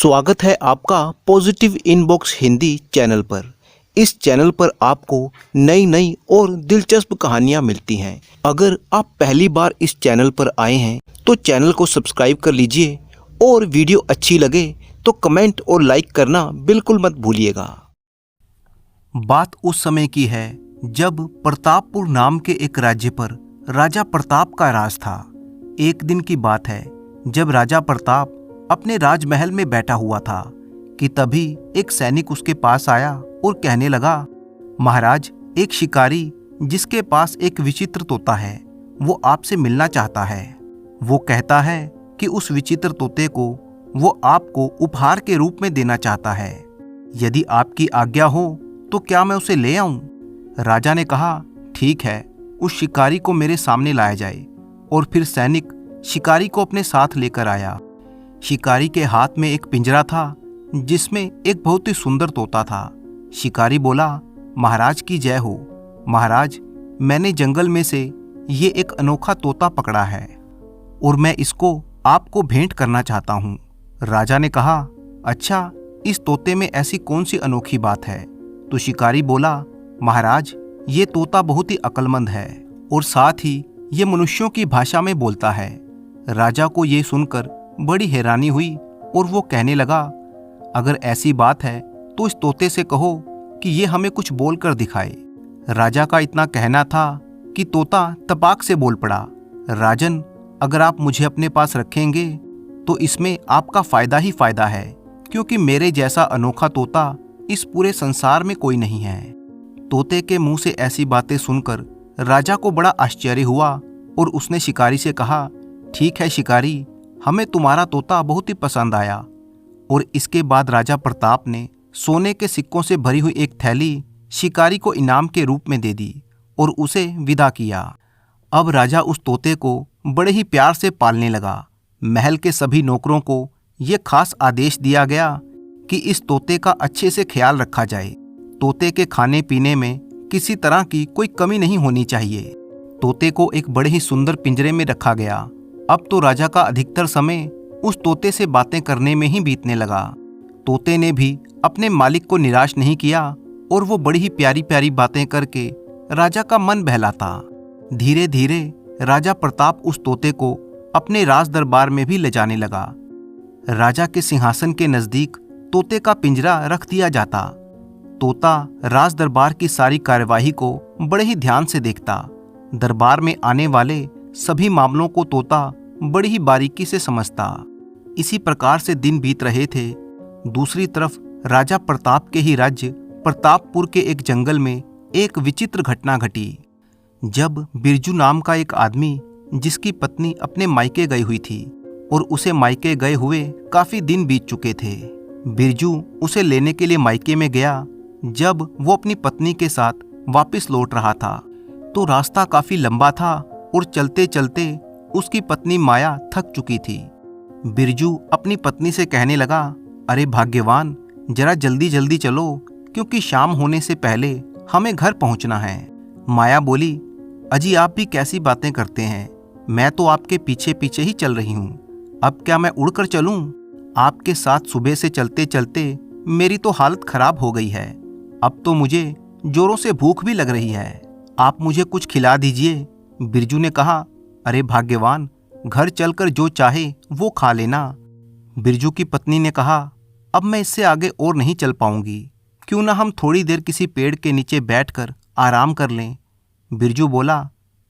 स्वागत है आपका पॉजिटिव इनबॉक्स हिंदी चैनल पर। इस चैनल पर आपको नई नई और दिलचस्प कहानियाँ मिलती हैं। अगर आप पहली बार इस चैनल पर आए हैं तो चैनल को सब्सक्राइब कर लीजिए और वीडियो अच्छी लगे तो कमेंट और लाइक करना बिल्कुल मत भूलिएगा। बात उस समय की है जब प्रतापपुर नाम के एक राज्य पर राजा प्रताप का राज था। एक दिन की बात है जब राजा प्रताप अपने राजमहल में बैठा हुआ था कि तभी एक सैनिक उसके पास आया और कहने लगा, महाराज, एक शिकारी जिसके पास एक विचित्र तोता है वो आपसे मिलना चाहता है। वो कहता है कि उस विचित्र तोते को वो आपको उपहार के रूप में देना चाहता है। यदि आपकी आज्ञा हो तो क्या मैं उसे ले आऊं? राजा ने कहा, ठीक है, उस शिकारी को मेरे सामने लाया जाए। और फिर सैनिक शिकारी को अपने साथ लेकर आया। शिकारी के हाथ में एक पिंजरा था जिसमें एक बहुत ही सुंदर तोता था। शिकारी बोला, महाराज की जय हो। महाराज, मैंने जंगल में से ये एक अनोखा तोता पकड़ा है और मैं इसको आपको भेंट करना चाहता हूँ। राजा ने कहा, अच्छा, इस तोते में ऐसी कौन सी अनोखी बात है? तो शिकारी बोला, महाराज, ये तोता बहुत ही अक्लमंद है और साथ ही ये मनुष्यों की भाषा में बोलता है। राजा को ये सुनकर बड़ी हैरानी हुई और वो कहने लगा, अगर ऐसी बात है तो इस तोते से कहो कि ये हमें कुछ बोल कर दिखाए। राजा का इतना कहना था कि तोता तपाक से बोल पड़ा, राजन, अगर आप मुझे अपने पास रखेंगे तो इसमें आपका फायदा ही फायदा है, क्योंकि मेरे जैसा अनोखा तोता इस पूरे संसार में कोई नहीं है। तोते के मुंह से ऐसी बातें सुनकर राजा को बड़ा आश्चर्य हुआ और उसने शिकारी से कहा, ठीक है शिकारी, हमें तुम्हारा तोता बहुत ही पसंद आया। और इसके बाद राजा प्रताप ने सोने के सिक्कों से भरी हुई एक थैली शिकारी को इनाम के रूप में दे दी और उसे विदा किया। अब राजा उस तोते को बड़े ही प्यार से पालने लगा। महल के सभी नौकरों को यह खास आदेश दिया गया कि इस तोते का अच्छे से ख्याल रखा जाए। तोते के खाने पीने में किसी तरह की कोई कमी नहीं होनी चाहिए। तोते को एक बड़े ही सुंदर पिंजरे में रखा गया। अब तो राजा का अधिकतर समय उस तोते से बातें करने में ही बीतने लगा। तोते ने भी अपने मालिक को निराश नहीं किया और वो बड़ी ही प्यारी प्यारी बातें करके राजा का मन बहलाता। धीरे धीरे राजा प्रताप उस तोते को अपने राज दरबार में भी ले जाने लगा। राजा के सिंहासन के नजदीक तोते का पिंजरा रख दिया जाता। तोता राज दरबार की सारी कार्यवाही को बड़े ही ध्यान से देखता। दरबार में आने वाले सभी मामलों को तोता बड़ी ही बारीकी से समझता। इसी प्रकार से दिन बीत रहे थे। दूसरी तरफ राजा प्रताप के ही राज्य प्रतापपुर के एक जंगल में एक विचित्र घटना घटी। जब बिरजू नाम का एक आदमी, जिसकी पत्नी अपने मायके गई हुई थी और उसे मायके गए हुए काफी दिन बीत चुके थे, बिरजू उसे लेने के लिए मायके में गया। जब वो अपनी पत्नी के साथ वापस लौट रहा था तो रास्ता काफी लंबा था और चलते चलते उसकी पत्नी माया थक चुकी थी। बिरजू अपनी पत्नी से कहने लगा, अरे भाग्यवान, जरा जल्दी जल्दी चलो, क्योंकि शाम होने से पहले हमें घर पहुंचना है। माया बोली, अजी आप भी कैसी बातें करते हैं, मैं तो आपके पीछे पीछे ही चल रही हूँ। अब क्या मैं उड़कर चलूं? आपके साथ सुबह से चलते चलते मेरी तो हालत खराब हो गई है। अब तो मुझे जोरों से भूख भी लग रही है, आप मुझे कुछ खिला दीजिए। बिरजू ने कहा, अरे भाग्यवान, घर चलकर जो चाहे वो खा लेना। बिरजू की पत्नी ने कहा, अब मैं इससे आगे और नहीं चल पाऊंगी, क्यों ना हम थोड़ी देर किसी पेड़ के नीचे बैठकर आराम कर लें। बिरजू बोला,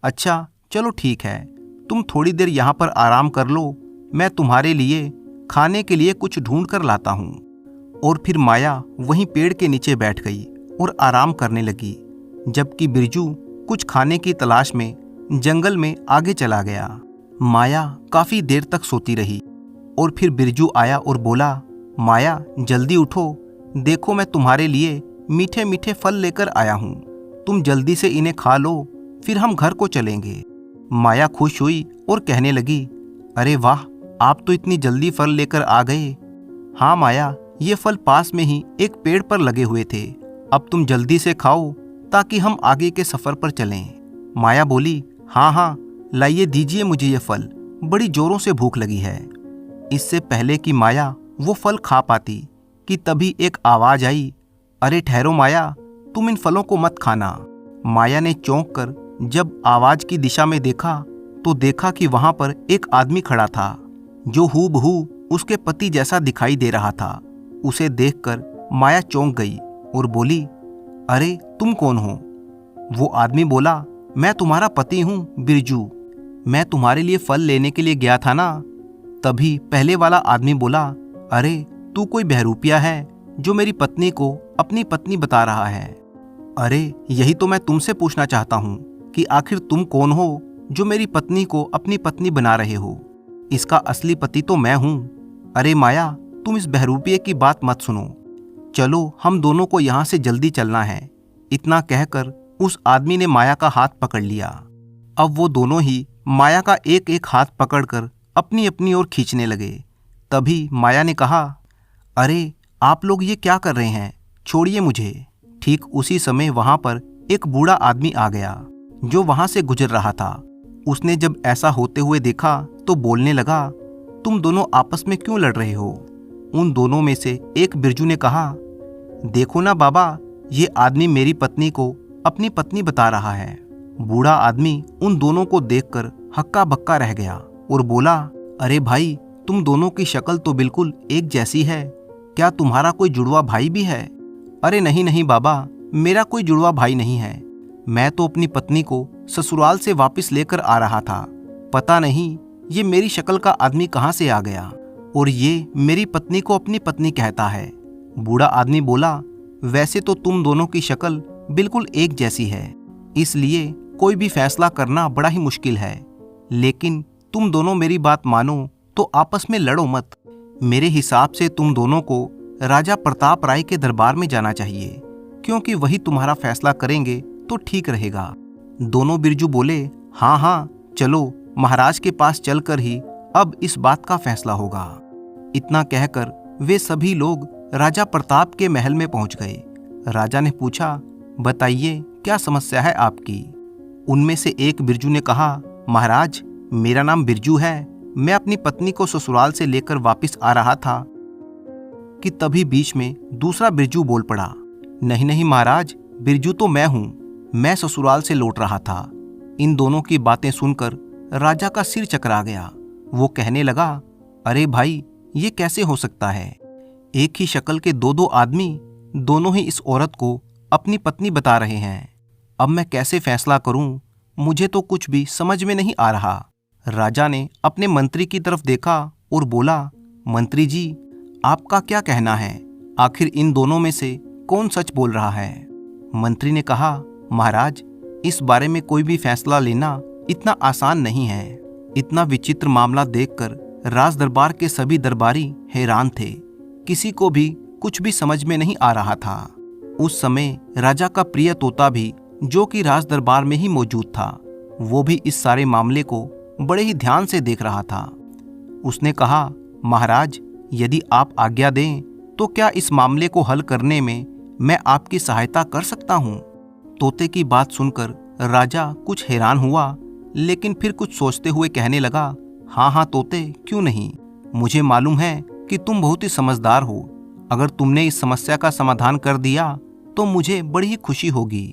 अच्छा चलो ठीक है, तुम थोड़ी देर यहाँ पर आराम कर लो, मैं तुम्हारे लिए खाने के लिए कुछ ढूंढ कर लाता हूँ। और फिर माया वहीं पेड़ के नीचे बैठ गई और आराम करने लगी, जबकि बिरजू कुछ खाने की तलाश में जंगल में आगे चला गया। माया काफी देर तक सोती रही और फिर बिरजू आया और बोला, माया जल्दी उठो, देखो मैं तुम्हारे लिए मीठे मीठे फल लेकर आया हूँ, तुम जल्दी से इन्हें खा लो, फिर हम घर को चलेंगे। माया खुश हुई और कहने लगी, अरे वाह, आप तो इतनी जल्दी फल लेकर आ गए। हाँ माया, ये फल पास में ही एक पेड़ पर लगे हुए थे, अब तुम जल्दी से खाओ ताकि हम आगे के सफर पर चलें। माया बोली, हाँ हाँ, लाइए दीजिए मुझे ये फल, बड़ी जोरों से भूख लगी है। इससे पहले कि माया वो फल खा पाती कि तभी एक आवाज आई, अरे ठहरो माया, तुम इन फलों को मत खाना। माया ने चौंक कर जब आवाज की दिशा में देखा तो देखा कि वहां पर एक आदमी खड़ा था जो हूबहू उसके पति जैसा दिखाई दे रहा था। उसे देखकर माया चौंक गई और बोली, अरे तुम कौन हो? वो आदमी बोला, मैं तुम्हारा पति हूं बिरजू, मैं तुम्हारे लिए फल लेने के लिए गया था ना। तभी पहले वाला आदमी बोला, अरे तू कोई बहरूपिया है जो मेरी पत्नी को अपनी पत्नी बता रहा है। अरे यही तो मैं तुमसे पूछना चाहता हूं कि आखिर तुम कौन हो जो मेरी पत्नी को अपनी पत्नी बना रहे हो? इसका असली पति तो मैं हूं। अरे माया, तुम इस बहरूपिये की बात मत सुनो, चलो हम दोनों को यहां से जल्दी चलना है। इतना कहकर उस आदमी ने माया का हाथ पकड़ लिया। अब वो दोनों ही माया का एक एक हाथ पकड़कर अपनी अपनी ओर खींचने लगे। तभी माया ने कहा, अरे आप लोग ये क्या कर रहे हैं, छोड़िए मुझे। ठीक उसी समय वहां पर एक बूढ़ा आदमी आ गया जो वहां से गुजर रहा था। उसने जब ऐसा होते हुए देखा तो बोलने लगा, तुम दोनों आपस में क्यों लड़ रहे हो? उन दोनों में से एक बिरजू ने कहा, देखो ना बाबा, ये आदमी मेरी पत्नी को अपनी पत्नी बता रहा है। बूढ़ा आदमी उन दोनों को देखकर हक्का बक्का रह गया और बोला, अरे भाई, तुम दोनों की शक्ल तो बिल्कुल एक जैसी है, क्या तुम्हारा कोई जुड़वा भाई भी है? अरे नहीं नहीं बाबा, मेरा कोई जुड़वा भाई नहीं है, मैं तो अपनी पत्नी को ससुराल से वापस लेकर आ रहा था। पता नहीं ये मेरी शक्ल का आदमी कहाँ से आ गया और ये मेरी पत्नी को अपनी पत्नी कहता है। बूढ़ा आदमी बोला, वैसे तो तुम दोनों की शक्ल बिल्कुल एक जैसी है, इसलिए कोई भी फैसला करना बड़ा ही मुश्किल है, लेकिन तुम दोनों मेरी बात मानो तो आपस में लड़ो मत। मेरे हिसाब से तुम दोनों को राजा प्रताप राय के दरबार में जाना चाहिए, क्योंकि वही तुम्हारा फैसला करेंगे तो ठीक रहेगा। दोनों बिरजू बोले, हाँ हाँ चलो, महाराज के पास चलकर ही अब इस बात का फैसला होगा। इतना कहकर वे सभी लोग राजा प्रताप के महल में पहुंच गए। राजा ने पूछा, बताइए क्या समस्या है आपकी? उनमें से एक बिरजू ने कहा, महाराज, मेरा नाम बिरजू है, मैं अपनी पत्नी को ससुराल से लेकर वापस आ रहा था कि तभी बीच में दूसरा बिरजू बोल पड़ा, नहीं नहीं महाराज, बिरजू तो मैं हूं, मैं ससुराल से लौट रहा था। इन दोनों की बातें सुनकर राजा का सिर चकरा गया। वो कहने लगा, अरे भाई, ये कैसे हो सकता है? एक ही शक्ल के दो दो आदमी दोनों ही इस औरत को अपनी पत्नी बता रहे हैं। अब मैं कैसे फैसला करूं? मुझे तो कुछ भी समझ में नहीं आ रहा। राजा ने अपने मंत्री की तरफ देखा और बोला, मंत्री जी, आपका क्या कहना है? आखिर इन दोनों में से कौन सच बोल रहा है? मंत्री ने कहा, महाराज, इस बारे में कोई भी फैसला लेना इतना आसान नहीं है। इतना विचित्र मामला देखकर राज दरबार के सभी दरबारी हैरान थे, किसी को भी कुछ भी समझ में नहीं आ रहा था। उस समय राजा का प्रिय तोता भी, जो कि राज दरबार में ही मौजूद था, वो भी इस सारे मामले को बड़े ही ध्यान से देख रहा था। उसने कहा, महाराज, यदि आप आज्ञा दें तो क्या इस मामले को हल करने में मैं आपकी सहायता कर सकता हूँ? तोते की बात सुनकर राजा कुछ हैरान हुआ, लेकिन फिर कुछ सोचते हुए कहने लगा, हाँ हाँ तोते, क्यों नहीं, मुझे मालूम है कि तुम बहुत ही समझदार हो। अगर तुमने इस समस्या का समाधान कर दिया तो मुझे बड़ी ही खुशी होगी।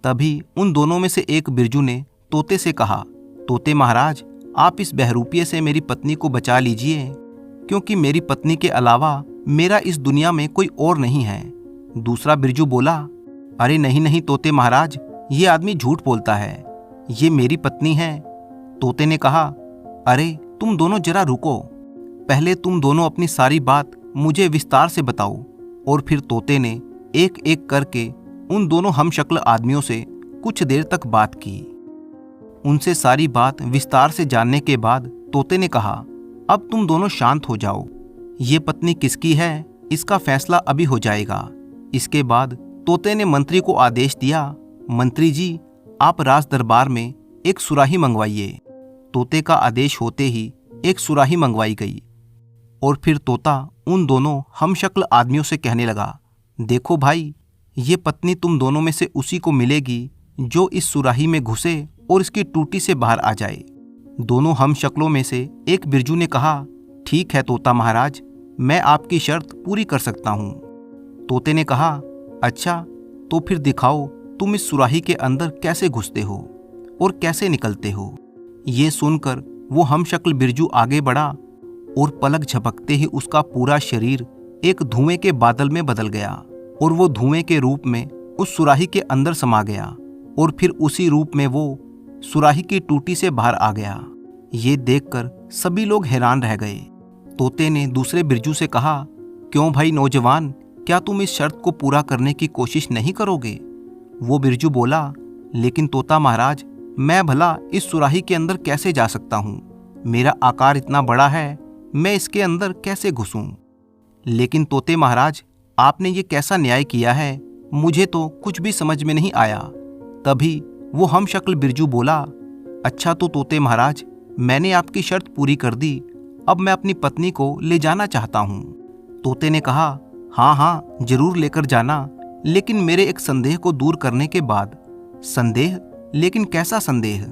तभी उन दोनों में से एक बिरजू ने तोते से कहा, तोते महाराज, आप इस बहरूपिये से मेरी पत्नी को बचा लीजिए, क्योंकि मेरी पत्नी के अलावा मेरा इस दुनिया में कोई और नहीं है। दूसरा बिरजू बोला, अरे नहीं नहीं तोते महाराज, ये आदमी झूठ बोलता है, ये मेरी पत्नी है। तोते ने कहा, अरे तुम दोनों जरा रुको, पहले तुम दोनों अपनी सारी बात मुझे विस्तार से बताओ। और फिर तोते ने एक एक करके उन दोनों हमशक्ल आदमियों से कुछ देर तक बात की। उनसे सारी बात विस्तार से जानने के बाद तोते ने कहा, अब तुम दोनों शांत हो जाओ, ये पत्नी किसकी है इसका फैसला अभी हो जाएगा। इसके बाद तोते ने मंत्री को आदेश दिया, मंत्री जी, आप राज दरबार में एक सुराही मंगवाइए। तोते का आदेश होते ही एक सुराही मंगवाई गई और फिर तोता उन दोनों हमशक्ल आदमियों से कहने लगा, देखो भाई, ये पत्नी तुम दोनों में से उसी को मिलेगी जो इस सुराही में घुसे और इसकी टूटी से बाहर आ जाए। दोनों हमशक्लों में से एक बिरजू ने कहा, ठीक है तोता महाराज, मैं आपकी शर्त पूरी कर सकता हूँ। तोते ने कहा, अच्छा तो फिर दिखाओ तुम इस सुराही के अंदर कैसे घुसते हो और कैसे निकलते हो। ये सुनकर वो हमशक्ल बिरजू आगे बढ़ा और पलक झपकते ही उसका पूरा शरीर एक धुएं के बादल में बदल गया और वो धुएं के रूप में उस सुराही के अंदर समा गया और फिर उसी रूप में वो सुराही की टूटी से बाहर आ गया। ये देखकर सभी लोग हैरान रह गए। तोते ने दूसरे बिरजू से कहा, क्यों भाई नौजवान, क्या तुम इस शर्त को पूरा करने की कोशिश नहीं करोगे? वो बिरजू बोला, लेकिन तोता महाराज, मैं भला इस सुराही के अंदर कैसे जा सकता हूँ? मेरा आकार इतना बड़ा है, मैं इसके अंदर कैसे घुसूं? लेकिन तोते महाराज, आपने ये कैसा न्याय किया है, मुझे तो कुछ भी समझ में नहीं आया। तभी वो हमशक्ल बिरजू बोला, अच्छा तो तोते महाराज, मैंने आपकी शर्त पूरी कर दी, अब मैं अपनी पत्नी को ले जाना चाहता हूँ। तोते ने कहा, हाँ हाँ जरूर लेकर जाना, लेकिन मेरे एक संदेह को दूर करने के बाद। संदेह? लेकिन कैसा संदेह?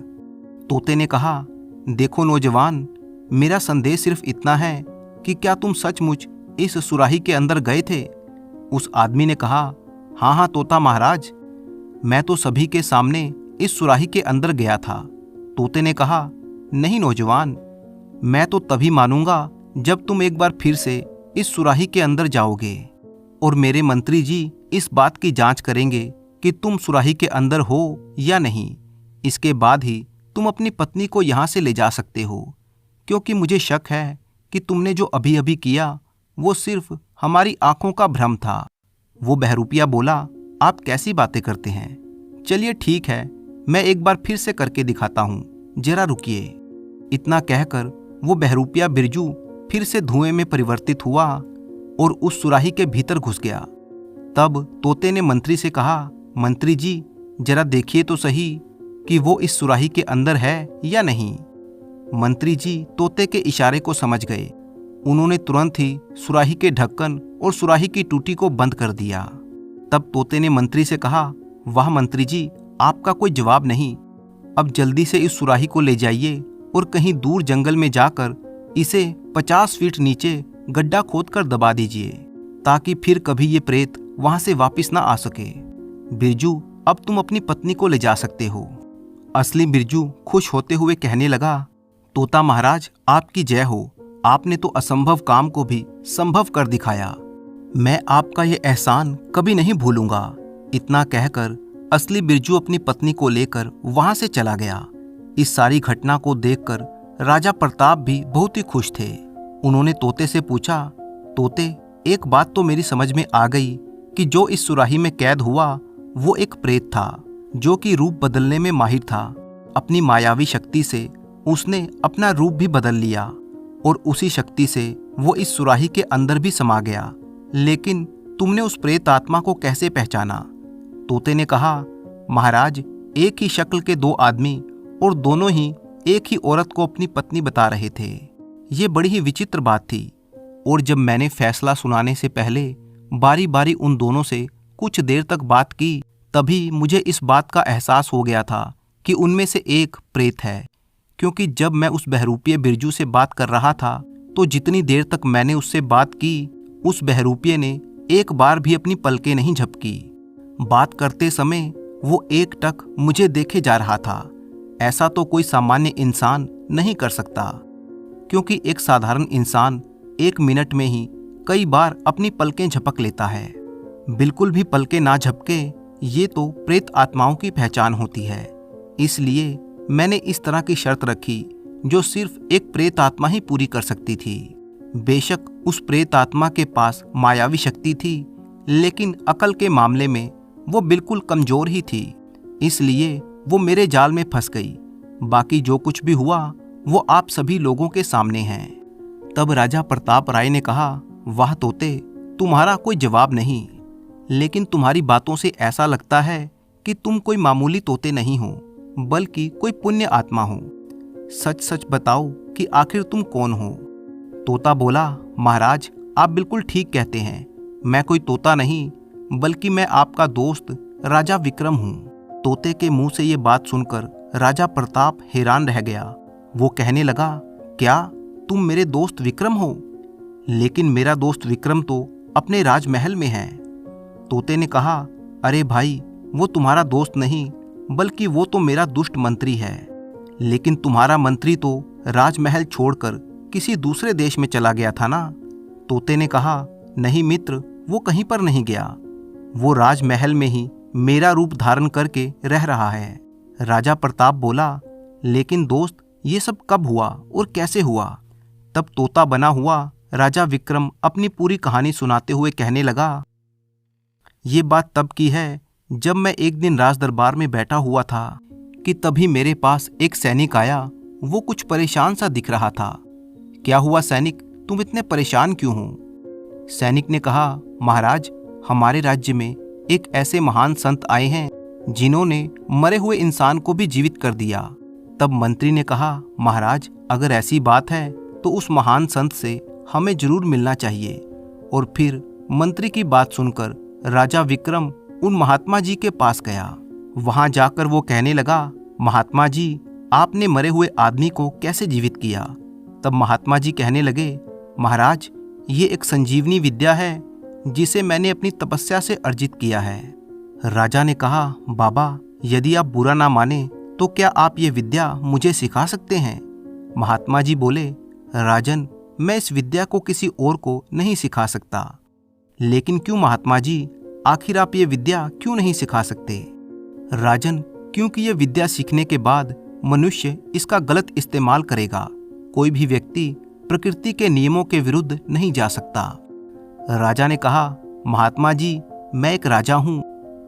तोते ने कहा, देखो नौजवान, मेरा संदेह सिर्फ इतना है कि क्या तुम सचमुच इस सुराही के अंदर गए थे? उस आदमी ने कहा, हाँ हाँ तोता महाराज, मैं तो सभी के सामने इस सुराही के अंदर गया था। तोते ने कहा, नहीं नौजवान, मैं तो तभी मानूंगा जब तुम एक बार फिर से इस सुराही के अंदर जाओगे और मेरे मंत्री जी इस बात की जांच करेंगे कि तुम सुराही के अंदर हो या नहीं। इसके बाद ही तुम अपनी पत्नी को यहाँ से ले जा सकते हो, क्योंकि मुझे शक है कि तुमने जो अभी अभी किया वो सिर्फ हमारी आंखों का भ्रम था। वो बहरूपिया बोला, आप कैसी बातें करते हैं? चलिए ठीक है, मैं एक बार फिर से करके दिखाता हूँ, जरा रुकिए। इतना कहकर वो बहरूपिया बिरजू फिर से धुएं में परिवर्तित हुआ और उस सुराही के भीतर घुस गया। तब तोते ने मंत्री से कहा, मंत्री जी जरा देखिए तो सही कि वो इस सुराही के अंदर है या नहीं। मंत्री जी तोते के इशारे को समझ गए। उन्होंने तुरंत ही सुराही के ढक्कन और सुराही की टूटी को बंद कर दिया। तब तोते ने मंत्री से कहा, वाह मंत्री जी, आपका कोई जवाब नहीं। अब जल्दी से इस सुराही को ले जाइए और कहीं दूर जंगल में जाकर इसे 50 फीट नीचे गड्ढा खोदकर दबा दीजिए, ताकि फिर कभी ये प्रेत वहां से वापस ना आ सके। बिरजू, अब तुम अपनी पत्नी को ले जा सकते हो। असली बिरजू खुश होते हुए कहने लगा, तोता महाराज आपकी जय हो, आपने तो असंभव काम को भी संभव कर दिखाया। मैं आपका ये एहसान कभी नहीं भूलूंगा। इतना कहकर असली बिरजू अपनी पत्नी को लेकर वहां से चला गया। इस सारी घटना को देखकर राजा प्रताप भी बहुत ही खुश थे। उन्होंने तोते से पूछा, तोते, एक बात तो मेरी समझ में आ गई कि जो इस सुराही में कैद हुआ वो एक प्रेत था, जो कि रूप बदलने में माहिर था। अपनी मायावी शक्ति से उसने अपना रूप भी बदल लिया और उसी शक्ति से वो इस सुराही के अंदर भी समा गया। लेकिन तुमने उस प्रेत आत्मा को कैसे पहचाना? तोते ने कहा, महाराज, एक ही शक्ल के दो आदमी और दोनों ही एक ही औरत को अपनी पत्नी बता रहे थे। ये बड़ी ही विचित्र बात थी। और जब मैंने फैसला सुनाने से पहले बारी बारी उन दोनों से कुछ देर तक बात की, तभी मुझे इस बात का एहसास हो गया था कि उनमें से एक प्रेत है। क्योंकि जब मैं उस बहरूपिये बिरजू से बात कर रहा था तो जितनी देर तक मैंने उससे बात की, उस बहरूपिये ने एक बार भी अपनी पलकें नहीं झपकी। बात करते समय वो एकटक मुझे देखे जा रहा था। ऐसा तो कोई सामान्य इंसान नहीं कर सकता, क्योंकि एक साधारण इंसान 1 मिनट में ही कई बार अपनी पलकें झपक लेता है। बिल्कुल भी पलकें ना झपके, ये तो प्रेत आत्माओं की पहचान होती है। इसलिए मैंने इस तरह की शर्त रखी जो सिर्फ एक प्रेत आत्मा ही पूरी कर सकती थी। बेशक उस प्रेत आत्मा के पास मायावी शक्ति थी, लेकिन अकल के मामले में वो बिल्कुल कमजोर ही थी। इसलिए वो मेरे जाल में फंस गई। बाकी जो कुछ भी हुआ वो आप सभी लोगों के सामने है। तब राजा प्रताप राय ने कहा, वाह तोते, तुम्हारा कोई जवाब नहीं, लेकिन तुम्हारी बातों से ऐसा लगता है कि तुम कोई मामूली तोते नहीं हो, बल्कि कोई पुण्य आत्मा हो। सच सच बताओ कि आखिर तुम कौन हो? तोता बोला, महाराज, आप बिल्कुल ठीक कहते हैं, मैं कोई तोता नहीं, बल्कि मैं आपका दोस्त राजा विक्रम हूँ। तोते के मुंह से ये बात सुनकर राजा प्रताप हैरान रह गया। वो कहने लगा, क्या तुम मेरे दोस्त विक्रम हो? लेकिन मेरा दोस्त विक्रम तो अपने राजमहल में है। तोते ने कहा, अरे भाई, वो तुम्हारा दोस्त नहीं बल्कि वो तो मेरा दुष्ट मंत्री है। लेकिन तुम्हारा मंत्री तो राजमहल छोड़कर किसी दूसरे देश में चला गया था ना। तोते ने कहा, नहीं मित्र, वो कहीं पर नहीं गया, वो राजमहल में ही मेरा रूप धारण करके रह रहा है। राजा प्रताप बोला, लेकिन दोस्त, ये सब कब हुआ और कैसे हुआ? तब तोता बना हुआ राजा विक्रम अपनी पूरी कहानी सुनाते हुए कहने लगा, ये बात तब की है जब मैं एक दिन राज दरबार में बैठा हुआ था कि तभी मेरे पास एक सैनिक आया। वो कुछ परेशान सा दिख रहा था। क्या हुआ सैनिक, तुम इतने परेशान क्यों हो? सैनिक ने कहा, महाराज, हमारे राज्य में एक ऐसे महान संत आए हैं जिन्होंने मरे हुए इंसान को भी जीवित कर दिया। तब मंत्री ने कहा, महाराज, अगर ऐसी बात है तो उस महान संत से हमें जरूर मिलना चाहिए। और फिर मंत्री की बात सुनकर राजा विक्रम उन महात्मा जी के पास गया। वहां जाकर वो कहने लगा, महात्मा जी, आपने मरे हुए आदमी को कैसे जीवित किया? तब महात्मा जी कहने लगे, महाराज, ये एक संजीवनी विद्या है जिसे मैंने अपनी तपस्या से अर्जित किया है। राजा ने कहा, बाबा, यदि आप बुरा ना माने तो क्या आप ये विद्या मुझे सिखा सकते हैं? महात्मा जी बोले, राजन, मैं इस विद्या को किसी और को नहीं सिखा सकता। लेकिन क्यों महात्मा जी, आखिर आप ये विद्या क्यों नहीं सिखा सकते? राजन, क्योंकि ये विद्या सीखने के बाद मनुष्य इसका गलत इस्तेमाल करेगा। कोई भी व्यक्ति प्रकृति के नियमों के विरुद्ध नहीं जा सकता। राजा ने कहा, महात्मा जी, मैं एक राजा हूँ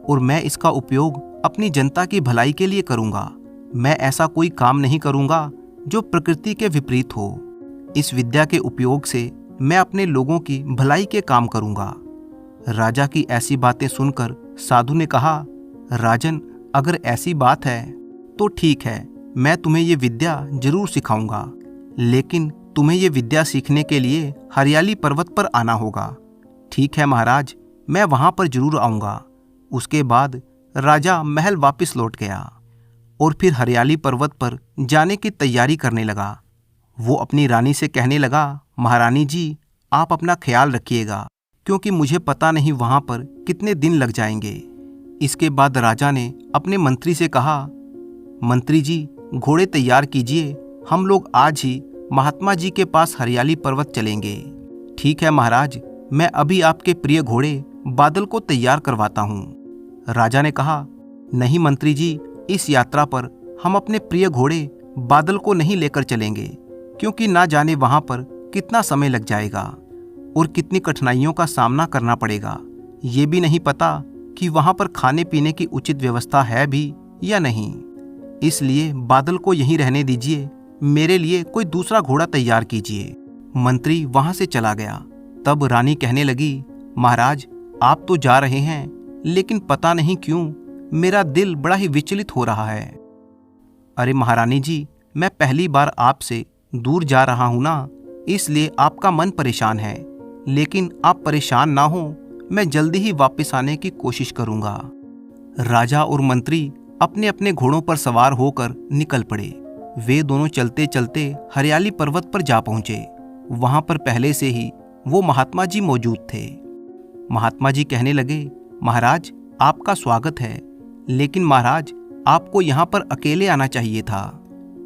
और मैं इसका उपयोग अपनी जनता की भलाई के लिए करूँगा। मैं ऐसा कोई काम नहीं करूँगा जो प्रकृति के विपरीत हो। इस विद्या के उपयोग से मैं अपने लोगों की भलाई के काम करूँगा। राजा की ऐसी बातें सुनकर साधु ने कहा, राजन, अगर ऐसी बात है तो ठीक है, मैं तुम्हें ये विद्या जरूर सिखाऊंगा। लेकिन तुम्हें ये विद्या सीखने के लिए हरियाली पर्वत पर आना होगा। ठीक है महाराज, मैं वहां पर जरूर आऊंगा। उसके बाद राजा महल वापस लौट गया और फिर हरियाली पर्वत पर जाने की तैयारी करने लगा। वो अपनी रानी से कहने लगा, महारानी जी, आप अपना ख्याल रखिएगा, क्योंकि मुझे पता नहीं वहां पर कितने दिन लग जाएंगे। इसके बाद राजा ने अपने मंत्री से कहा, मंत्री जी, घोड़े तैयार कीजिए, हम लोग आज ही महात्मा जी के पास हरियाली पर्वत चलेंगे। ठीक है महाराज, मैं अभी आपके प्रिय घोड़े बादल को तैयार करवाता हूँ। राजा ने कहा, नहीं मंत्री जी, इस यात्रा पर हम अपने प्रिय घोड़े बादल को नहीं लेकर चलेंगे, क्योंकि ना जाने वहां पर कितना समय लग जाएगा और कितनी कठिनाइयों का सामना करना पड़ेगा। ये भी नहीं पता कि वहां पर खाने पीने की उचित व्यवस्था है भी या नहीं। इसलिए बादल को यहीं रहने दीजिए, मेरे लिए कोई दूसरा घोड़ा तैयार कीजिए। मंत्री वहां से चला गया। तब रानी कहने लगी, महाराज, आप तो जा रहे हैं, लेकिन पता नहीं क्यों मेरा दिल बड़ा ही विचलित हो रहा है। अरे महारानी जी, मैं पहली बार आपसे दूर जा रहा हूं ना, इसलिए आपका मन परेशान है। लेकिन आप परेशान ना हो, मैं जल्दी ही वापस आने की कोशिश करूंगा। राजा और मंत्री अपने अपने घोड़ों पर सवार होकर निकल पड़े। वे दोनों चलते चलते हरियाली पर्वत पर जा पहुंचे। वहां पर पहले से ही वो महात्मा जी मौजूद थे। महात्मा जी कहने लगे, महाराज, आपका स्वागत है, लेकिन महाराज, आपको यहाँ पर अकेले आना चाहिए था।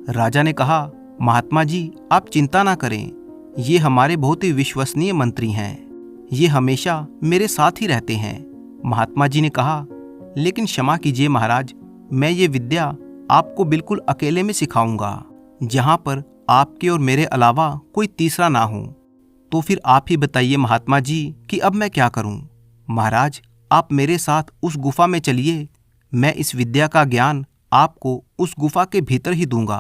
राजा ने कहा, महात्मा जी, आप चिंता ना करें, ये हमारे बहुत ही विश्वसनीय मंत्री हैं, ये हमेशा मेरे साथ ही रहते हैं। महात्मा जी ने कहा, लेकिन क्षमा कीजिए महाराज, मैं ये विद्या आपको बिल्कुल अकेले में सिखाऊंगा, जहां पर आपके और मेरे अलावा कोई तीसरा ना हो। तो फिर आप ही बताइए महात्मा जी कि अब मैं क्या करूं? महाराज, आप मेरे साथ उस गुफा में चलिए, मैं इस विद्या का ज्ञान आपको उस गुफा के भीतर ही दूंगा।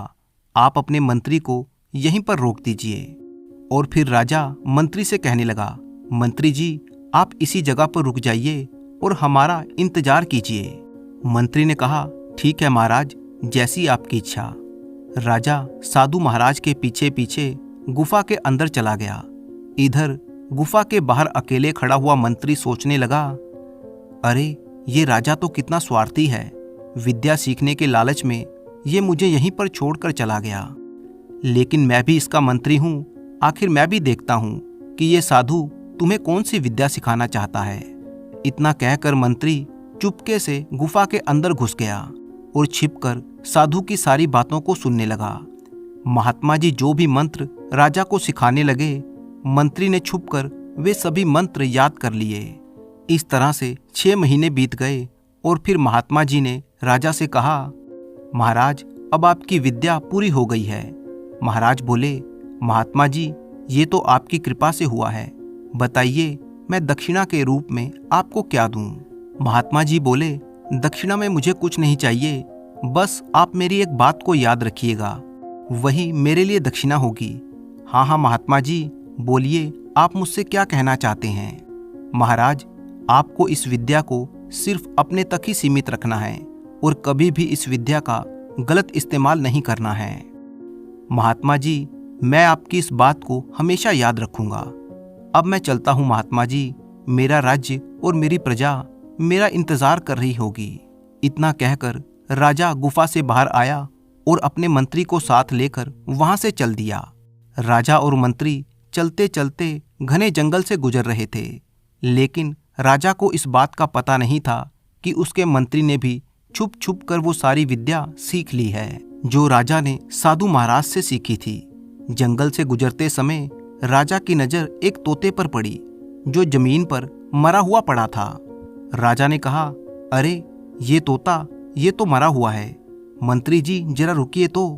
आप अपने मंत्री को यहीं पर रोक दीजिए। और फिर राजा मंत्री से कहने लगा, मंत्री जी, आप इसी जगह पर रुक जाइए और हमारा इंतजार कीजिए। मंत्री ने कहा, ठीक है महाराज, जैसी आपकी इच्छा। राजा साधु महाराज के पीछे पीछे गुफा के अंदर चला गया। इधर गुफा के बाहर अकेले खड़ा हुआ मंत्री सोचने लगा, अरे ये राजा तो कितना स्वार्थी है, विद्या सीखने के लालच में ये मुझे यहीं पर छोड़कर चला गया। लेकिन मैं भी इसका मंत्री हूँ, आखिर मैं भी देखता हूँ कि ये साधु तुम्हें कौन सी विद्या सिखाना चाहता है। इतना कहकर मंत्री चुपके से गुफा के अंदर घुस गया और छिपकर साधु की सारी बातों को सुनने लगा। महात्मा जी जो भी मंत्र राजा को सिखाने लगे, मंत्री ने छुपकर वे सभी मंत्र याद कर लिए। इस तरह से 6 महीने बीत गए और फिर महात्मा जी ने राजा से कहा, महाराज अब आपकी विद्या पूरी हो गई है। महाराज बोले, महात्मा जी ये तो आपकी कृपा से हुआ है, बताइए मैं दक्षिणा के रूप में आपको क्या दूं। महात्मा जी बोले, दक्षिणा में मुझे कुछ नहीं चाहिए, बस आप मेरी एक बात को याद रखिएगा, वही मेरे लिए दक्षिणा होगी। हाँ हाँ महात्मा जी बोलिए, आप मुझसे क्या कहना चाहते हैं। महाराज आपको इस विद्या को सिर्फ अपने तक ही सीमित रखना है और कभी भी इस विद्या का गलत इस्तेमाल नहीं करना है। महात्मा जी मैं आपकी इस बात को हमेशा याद रखूंगा। अब मैं चलता हूँ महात्मा जी, मेरा राज्य और मेरी प्रजा मेरा इंतजार कर रही होगी। इतना कहकर राजा गुफा से बाहर आया और अपने मंत्री को साथ लेकर वहां से चल दिया। राजा और मंत्री चलते चलते घने जंगल से गुजर रहे थे, लेकिन राजा को इस बात का पता नहीं था कि उसके मंत्री ने भी छुप छुप कर वो सारी विद्या सीख ली है जो राजा ने साधु महाराज से सीखी थी। जंगल से गुजरते समय राजा की नजर एक तोते पर पड़ी जो जमीन पर मरा हुआ पड़ा था। राजा ने कहा, अरे ये तोता, ये तो मरा हुआ है। मंत्री जी जरा रुकिए तो।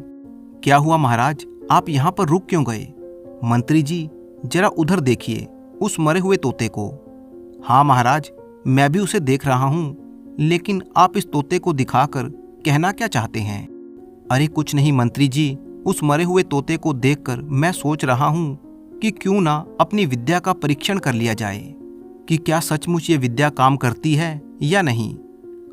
क्या हुआ महाराज, आप यहाँ पर रुक क्यों गए। मंत्री जी जरा उधर देखिए उस मरे हुए तोते को। हाँ महाराज मैं भी उसे देख रहा हूँ, लेकिन आप इस तोते को दिखाकर कहना क्या चाहते हैं। अरे कुछ नहीं मंत्री जी, उस मरे हुए तोते को देखकर मैं सोच रहा हूँ कि क्यों ना अपनी विद्या का परीक्षण कर लिया जाए कि क्या सचमुच ये विद्या काम करती है या नहीं।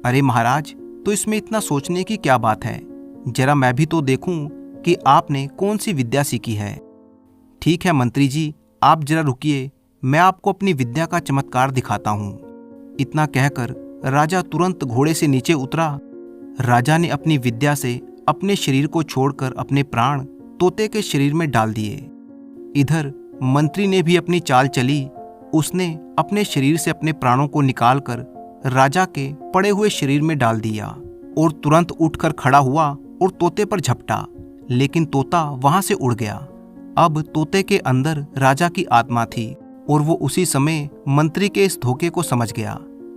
अरे महाराज तो इसमें इतना सोचने की क्या बात है, जरा मैं भी तो देखूं कि आपने कौन सी विद्या सीखी है। ठीक है मंत्री जी आप जरा रुकिए, मैं आपको अपनी विद्या का चमत्कार दिखाता हूँ। इतना कहकर राजा तुरंत घोड़े से नीचे उतरा। राजा ने अपनी विद्या से अपने शरीर को छोड़कर अपने प्राण तोते के शरीर में डाल दिए। इधर मंत्री ने भी अपनी चाल चली, उसने अपने शरीर से अपने प्राणों को निकालकर राजा के पड़े हुए शरीर में डाल दिया और तुरंत उठकर खड़ा हुआ और तोते पर झपटा, लेकिन तोता वहां से उड़ गया। अब तोते के अंदर राजा की आत्मा थी और वो उसी समय मंत्री के इस धोखे को समझ गया।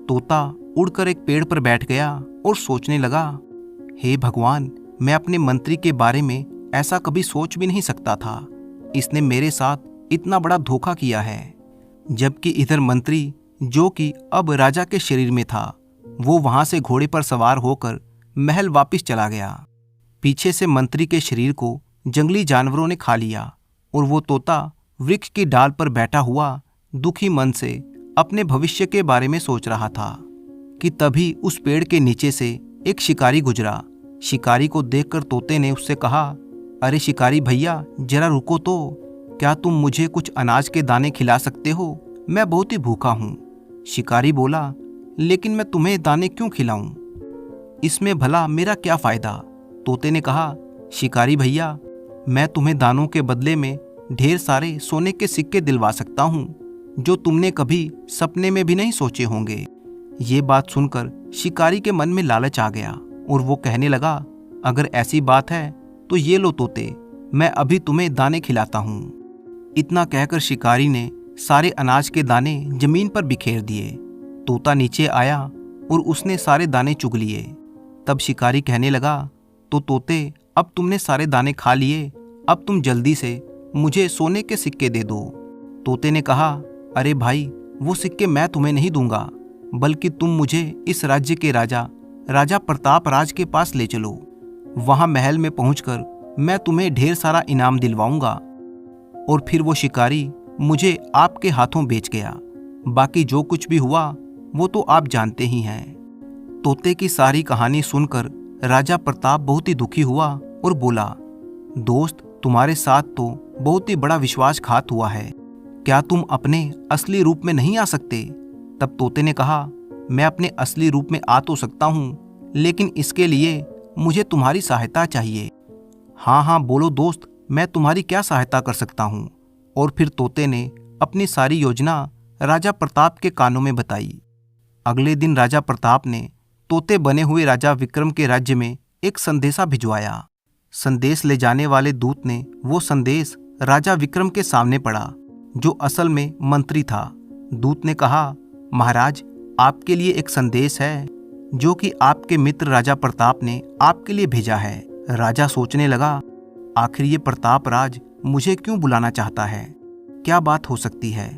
तोता उड़कर एक पेड़ पर बैठ गया और सोचने लगा, हे भगवान मैं अपने मंत्री के बारे में ऐसा कभी सोच भी नहीं सकता था, इसने मेरे साथ इतना बड़ा धोखा किया है। जबकि इधर मंत्री जो कि अब राजा के शरीर में था, वो वहां से घोड़े पर सवार होकर महल वापस चला गया। पीछे से मंत्री के शरीर को जंगली जानवरों ने खा लिया और वो तोता वृक्ष की डाल पर बैठा हुआ दुखी मन से अपने भविष्य के बारे में सोच रहा था कि तभी उस पेड़ के नीचे से एक शिकारी गुजरा। शिकारी को देखकर तोते ने उससे कहा, अरे शिकारी भैया जरा रुको तो, क्या तुम मुझे कुछ अनाज के दाने खिला सकते हो, मैं बहुत ही भूखा हूँ। शिकारी बोला, लेकिन मैं तुम्हें दाने क्यों खिलाऊं, इसमें भला मेरा क्या फायदा। तोते ने कहा, शिकारी भैया मैं तुम्हें दानों के बदले में ढेर सारे सोने के सिक्के दिलवा सकता हूँ जो तुमने कभी सपने में भी नहीं सोचे होंगे। ये बात सुनकर शिकारी के मन में लालच आ गया और वो कहने लगा, अगर ऐसी बात है तो ये लो तोते, मैं अभी तुम्हें दाने खिलाता हूँ। इतना कहकर शिकारी ने सारे अनाज के दाने जमीन पर बिखेर दिए। तोता नीचे आया और उसने सारे दाने चुग लिए। तब शिकारी कहने लगा, तो तोते अब तुमने सारे दाने खा लिए, अब तुम जल्दी से मुझे सोने के सिक्के दे दो। तोते ने कहा, अरे भाई वो सिक्के मैं तुम्हें नहीं दूंगा, बल्कि तुम मुझे इस राज्य के राजा प्रताप राज के पास ले चलो। वहां महल में पहुंचकर मैं तुम्हें ढेर सारा इनाम दिलवाऊंगा। और फिर वो शिकारी मुझे आपके हाथों बेच गया। बाकी जो कुछ भी हुआ वो तो आप जानते ही हैं। तोते की सारी कहानी सुनकर राजा प्रताप बहुत ही दुखी हुआ और बोला, दोस्त तुम्हारे साथ तो बहुत ही बड़ा विश्वासघात हुआ है, क्या तुम अपने असली रूप में नहीं आ सकते। तब तोते ने कहा, मैं अपने असली रूप में आ तो सकता हूँ, लेकिन इसके लिए मुझे तुम्हारी सहायता चाहिए। हाँ हाँ बोलो दोस्त, मैं तुम्हारी क्या सहायता कर सकता हूँ। और फिर तोते ने अपनी सारी योजना राजा प्रताप के कानों में बताई। अगले दिन राजा प्रताप ने तोते बने हुए राजा विक्रम के राज्य में एक संदेशा भिजवाया। संदेश ले जाने वाले दूत ने वो संदेश राजा विक्रम के सामने पढ़ा, जो असल में मंत्री था। दूत ने कहा, महाराज, आपके लिए एक संदेश है जो कि आपके मित्र राजा प्रताप ने आपके लिए भेजा है। राजा सोचने लगा, आखिर ये प्रताप राज मुझे क्यों बुलाना चाहता है? क्या बात हो सकती है?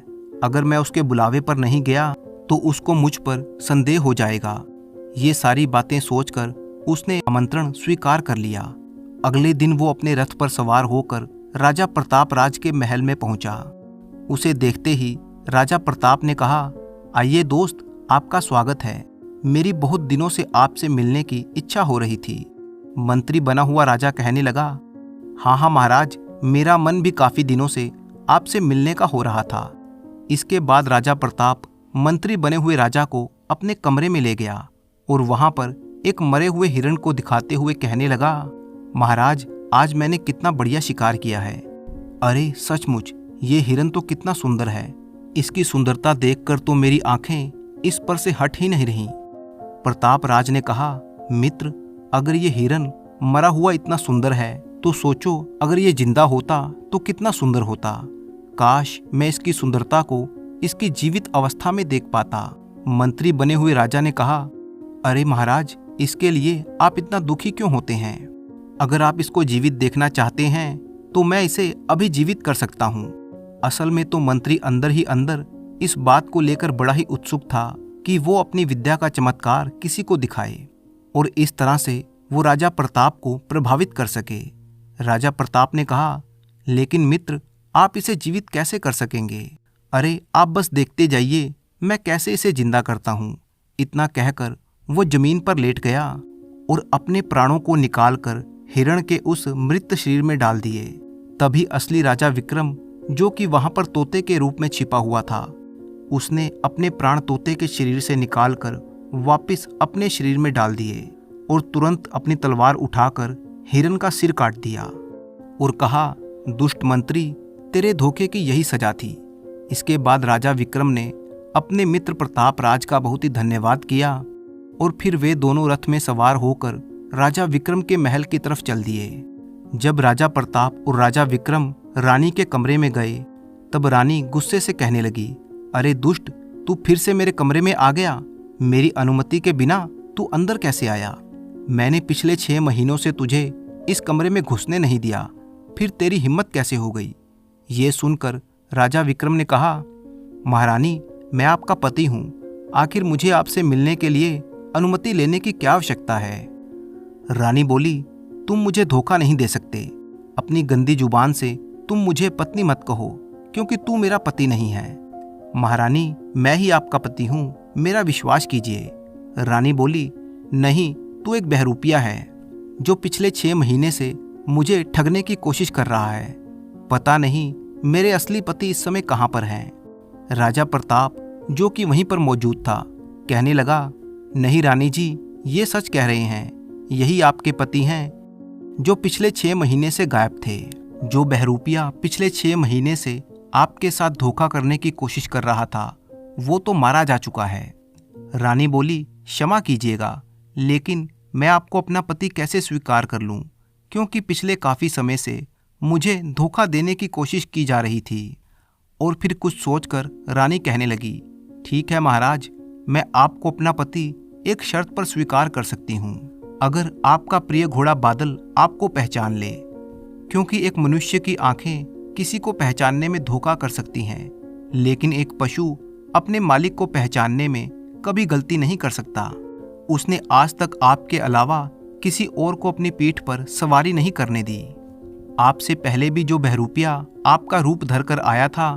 अगर मैं उसके बुलावे पर नहीं गया तो उसको मुझ पर संदेह हो जाएगा। ये सारी बातें सोचकर उसने आमंत्रण स्वीकार कर लिया। अगले दिन वो अपने रथ पर सवार होकर राजा प्रताप राज के महल में पहुंचा। उसे देखते ही राजा प्रताप ने कहा, आइए दोस्त, आपका स्वागत है। मेरी बहुत दिनों से आपसे मिलने की इच्छा हो रही थी। मंत्री बना हुआ राजा कहने लगा, हाँ महाराज, मेरा मन भी काफी दिनों से आपसे मिलने का हो रहा था। इसके बाद राजा प्रताप मंत्री बने हुए राजा को अपने कमरे में ले गया और वहां पर एक मरे हुए हिरण को दिखाते हुए कहने लगा, महाराज, आज मैंने कितना बढ़िया शिकार किया है। अरे सचमुच, ये हिरण तो कितना सुंदर है। इसकी सुंदरता देखकर तो मेरी आंखें इस पर से हट ही नहीं रहीं। प्रताप राज ने कहा, मित्र, अगर ये हिरण मरा हुआ इतना सुंदर है तो सोचो अगर ये जिंदा होता तो कितना सुंदर होता। काश मैं इसकी सुंदरता को इसकी जीवित अवस्था में देख पाता। मंत्री बने हुए राजा ने कहा, अरे महाराज, इसके लिए आप इतना दुखी क्यों होते हैं? अगर आप इसको जीवित देखना चाहते हैं तो मैं इसे अभी जीवित कर सकता हूँ। असल में तो मंत्री अंदर ही अंदर इस बात को लेकर बड़ा ही उत्सुक था कि वो अपनी विद्या का चमत्कार किसी को दिखाए और इस तरह से वो राजा प्रताप को प्रभावित कर सके। राजा प्रताप ने कहा, लेकिन मित्र, आप इसे जीवित कैसे कर सकेंगे? अरे आप बस देखते जाइए, मैं कैसे इसे जिंदा करता हूँ। इतना कहकर वो जमीन पर लेट गया और अपने प्राणों को निकालकर हिरण के उस मृत शरीर में डाल दिए। तभी असली राजा विक्रम, जो कि वहां पर तोते के रूप में छिपा हुआ था, उसने अपने प्राण तोते के शरीर से निकालकर वापस अपने शरीर में डाल दिए और तुरंत अपनी तलवार उठाकर हिरण का सिर काट दिया और कहा, दुष्ट मंत्री, तेरे धोखे की यही सजा थी। इसके बाद राजा विक्रम ने अपने मित्र प्रताप राज का बहुत ही धन्यवाद किया और फिर वे दोनों रथ में सवार होकर राजा विक्रम के महल की तरफ चल दिए। जब राजा प्रताप और राजा विक्रम रानी के कमरे में गए तब रानी गुस्से से कहने लगी, अरे दुष्ट, तू फिर से मेरे कमरे में आ गया। मेरी अनुमति के बिना तू अंदर कैसे आया? मैंने पिछले 6 महीनों से तुझे इस कमरे में घुसने नहीं दिया, फिर तेरी हिम्मत कैसे हो गई? ये सुनकर राजा विक्रम ने कहा, महारानी, मैं आपका पति हूँ। आखिर मुझे आपसे मिलने के लिए अनुमति लेने की क्या आवश्यकता है? रानी बोली, तुम मुझे धोखा नहीं दे सकते। अपनी गंदी जुबान से तुम मुझे पत्नी मत कहो, क्योंकि तू मेरा पति नहीं है। महारानी, मैं ही आपका पति हूँ, मेरा विश्वास कीजिए। रानी बोली, नहीं, तू एक बहरूपिया है जो पिछले 6 महीने से मुझे ठगने की कोशिश कर रहा है। पता नहीं मेरे असली पति इस समय कहाँ पर हैं। राजा प्रताप, जो कि वहीं पर मौजूद था, कहने लगा, नहीं रानी जी, ये सच कह रहे हैं। यही आपके पति हैं जो पिछले 6 महीने से गायब थे। जो बहरूपिया पिछले 6 महीने से आपके साथ धोखा करने की कोशिश कर रहा था, वो तो मारा जा चुका है। रानी बोली, क्षमा कीजिएगा, लेकिन मैं आपको अपना पति कैसे स्वीकार कर लूं, क्योंकि पिछले काफ़ी समय से मुझे धोखा देने की कोशिश की जा रही थी। और फिर कुछ सोचकर रानी कहने लगी, ठीक है महाराज, मैं आपको अपना पति एक शर्त पर स्वीकार कर सकती हूँ, अगर आपका प्रिय घोड़ा बादल आपको पहचान ले, क्योंकि एक मनुष्य की आंखें किसी को पहचानने में धोखा कर सकती हैं, लेकिन एक पशु अपने मालिक को पहचानने में कभी गलती नहीं कर सकता। उसने आज तक आपके अलावा किसी और को अपनी पीठ पर सवारी नहीं करने दी। आपसे पहले भी जो बहरूपिया आपका रूप धरकर आया था,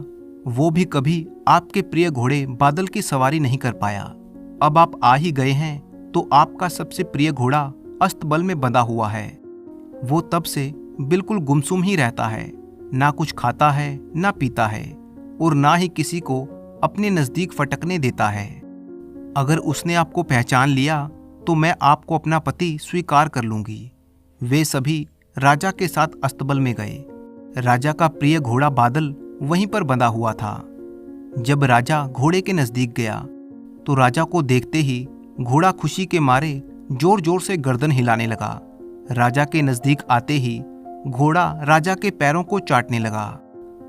वो भी कभी आपके प्रिय घोड़े बादल की सवारी नहीं कर पाया। अब आप आ ही गए हैं तो आपका सबसे प्रिय घोड़ा अस्तबल में बंधा हुआ है। वो तब से बिल्कुल गुमसुम ही रहता है, ना कुछ खाता है, ना पीता है और ना ही किसी को अपने नज़दीक फटकने देता है। अगर उसने आपको पहचान लिया तो मैं आपको अपना पति स्वीकार कर लूँगी। वे सभी राजा के साथ अस्तबल में गए। राजा का प्रिय घोड़ा बादल वहीं पर बंधा हुआ था। जब राजा घोड़े के नजदीक गया तो राजा को देखते ही घोड़ा खुशी के मारे जोर जोर से गर्दन हिलाने लगा। राजा के नजदीक आते ही घोड़ा राजा के पैरों को चाटने लगा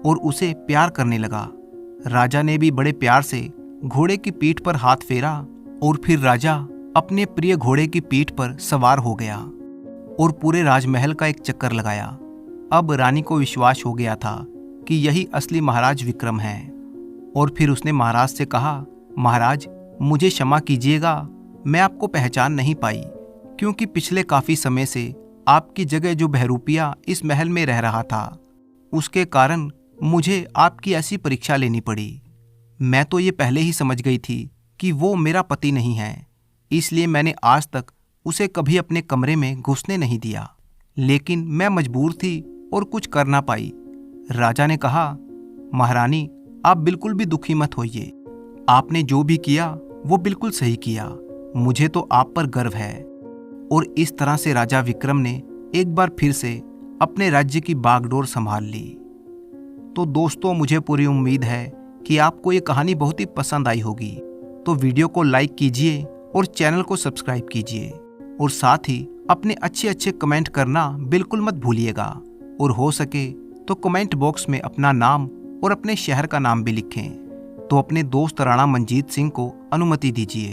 और उसे प्यार करने लगा। राजा ने भी बड़े प्यार से घोड़े की पीठ पर हाथ फेरा और फिर राजा अपने प्रिय घोड़े की पीठ पर सवार हो गया और पूरे राजमहल का एक चक्कर लगाया। अब रानी को विश्वास हो गया था कि यही असली महाराज विक्रम है और फिर उसने महाराज से कहा, महाराज मुझे क्षमा कीजिएगा, मैं आपको पहचान नहीं पाई क्योंकि पिछले काफी समय से आपकी जगह जो बहरूपिया इस महल में रह रहा था उसके कारण मुझे आपकी ऐसी परीक्षा लेनी पड़ी। मैं तो ये पहले ही समझ गई थी कि वो मेरा पति नहीं है, इसलिए मैंने आज तक उसे कभी अपने कमरे में घुसने नहीं दिया, लेकिन मैं मजबूर थी और कुछ कर ना पाई। राजा ने कहा, महारानी आप बिल्कुल भी दुखी मत होइए, आपने जो भी किया वो बिल्कुल सही किया, मुझे तो आप पर गर्व है। और इस तरह से राजा विक्रम ने एक बार फिर से अपने राज्य की बागडोर संभाल ली। तो दोस्तों, मुझे पूरी उम्मीद है कि आपको ये कहानी बहुत ही पसंद आई होगी। तो वीडियो को लाइक कीजिए और चैनल को सब्सक्राइब कीजिए और साथ ही अपने अच्छे कमेंट करना बिल्कुल मत भूलिएगा और हो सके तो कमेंट बॉक्स में अपना नाम और अपने शहर का नाम भी लिखें। तो अपने दोस्त राणा मंजीत सिंह को अनुमति दीजिए।